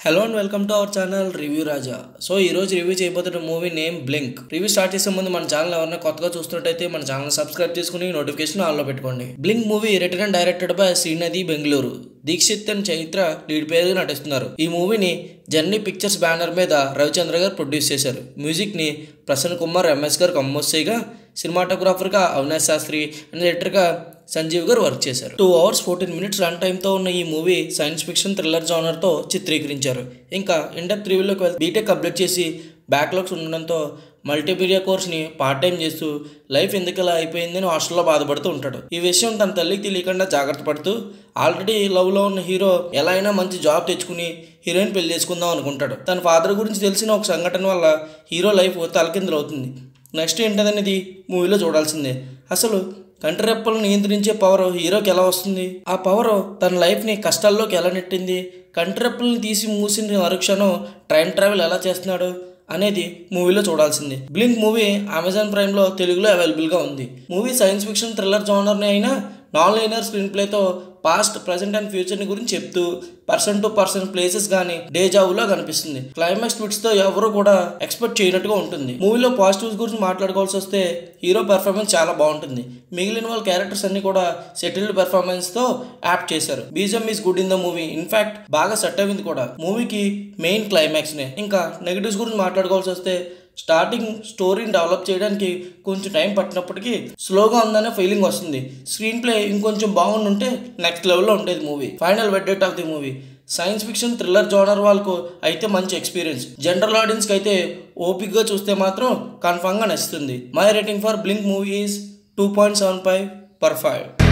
Hello and welcome to our channel review Raja. So ఈ రోజు review చేయబోతున్న movie name blink. Review start చేసే ముందు మన ఛానల్ ఎవరైనా కొత్తగా చూస్తున్నట్టయితే మన ఛానల్ సబ్స్క్రైబ్ చేసుకుని నోటిఫికేషన్ ఆన్లో పెట్టుకోండి. Blink movie written and directed by Srinidhi Bengaluru. Dheekshith and Chaitra lead పేరుగా నటిస్తున్నారు. ఈ మూవీని జర్నీ పిక్చర్స్ బ్యానర్ మీద రవిచంద్ర గారు ప్రొడ్యూస్ చేశారు. మ్యూజిక్ని ప్రసన్న కుమార్ ఎంఎస్ గారు కంపోజ్ చేయగా, సినిమాటోగ్రాఫర్గా అవినాష్ శాస్త్రి అండ్ ఎడిటర్గా సంజీవ్ గారు వర్క్ చేశారు. 2 hours 14 minutes రన్ టైమ్తో ఉన్న ఈ మూవీ సైన్స్ ఫిక్షన్ థ్రిల్లర్ జానర్తో చిత్రీకరించారు. ఇంకా ఇండెప్త్ రివ్యూలోకి వెళ్తే బీటెక్ కంప్లీట్ చేసి బ్యాక్లాగ్స్ ఉండడంతో మల్టీమీడియా కోర్స్ని పార్ట్ టైం చేస్తూ లైఫ్ ఎందుకు ఇలా అయిపోయిందని హాస్టల్లో బాధపడుతూ ఉంటాడు. ఈ విషయం తన తల్లికి తెలియకుండా జాగ్రత్త పడుతూ ఆల్రెడీ లవ్లో ఉన్న హీరో ఎలా అయినా మంచి జాబ్ తెచ్చుకుని హీరోయిన్ పెళ్లి చేసుకుందాం అనుకుంటాడు. తన ఫాదర్ గురించి తెలిసిన ఒక సంఘటన వల్ల హీరో లైఫ్ తలకిందులు అవుతుంది. నెక్స్ట్ ఏంటనేది మూవీలో చూడాల్సిందే. అసలు కంటిరెప్పలను నియంత్రించే పవర్ హీరోకి ఎలా వస్తుంది? ఆ పవర్ తన లైఫ్ని కష్టాల్లోకి ఎలా నెట్టింది? కంటిరెప్పలను తీసి మూసిన మరుక్షణం ట్రైన్ ట్రావెల్ ఎలా చేస్తున్నాడు అనేది మూవీలో చూడాల్సింది. బ్లింక్ మూవీ అమెజాన్ ప్రైమ్లో తెలుగులో అవైలబుల్గా ఉంది. మూవీ సైన్స్ ఫిక్షన్ థ్రిల్లర్ జానర్ని అయినా నాన్ లైనర్ స్క్రీన్ ప్లేతో పాస్ట్, ప్రజెంట్ అండ్ ఫ్యూచర్ని గురించి చెప్తూ పర్సన్ టు పర్సన్ ప్లేసెస్ కానీ డేజావులా కనిపిస్తుంది. క్లైమాక్స్ ట్విస్ట్తో ఎవరు కూడా ఎక్స్పెక్ట్ చేయనట్టుగా ఉంటుంది. మూవీలో పాజిటివ్స్ గురించి మాట్లాడుకోవాల్సి వస్తే హీరో పెర్ఫార్మెన్స్ చాలా బాగుంటుంది. మిగిలిన వాళ్ళ క్యారెక్టర్స్ అన్ని కూడా సెటిల్డ్ పెర్ఫార్మెన్స్తో యాప్ట్ చేశారు. BGM is good in the movie. In fact బాగా సెట్ అయింది కూడా మూవీకి మెయిన్ క్లైమాక్స్నే. ఇంకా నెగిటివ్స్ గురించి మాట్లాడుకోవాల్సి వస్తే స్టార్టింగ్ స్టోరీని డెవలప్ చేయడానికి కొంచెం టైం పట్టినప్పటికీ స్లోగా ఉందనే ఫీలింగ్ వస్తుంది. స్క్రీన్ ప్లే ఇంకొంచెం బాగుండుంటే నెక్స్ట్ లెవెల్లో ఉండేది movie. Final verdict of the movie science fiction thriller genre వాళ్ళకు అయితే మంచి ఎక్స్పీరియన్స్. జనరల్ ఆడియన్స్కి అయితే ఓపిక్గా చూస్తే మాత్రం కన్ఫామ్గా నచ్చుతుంది. My rating for blink movie is 2.75/5.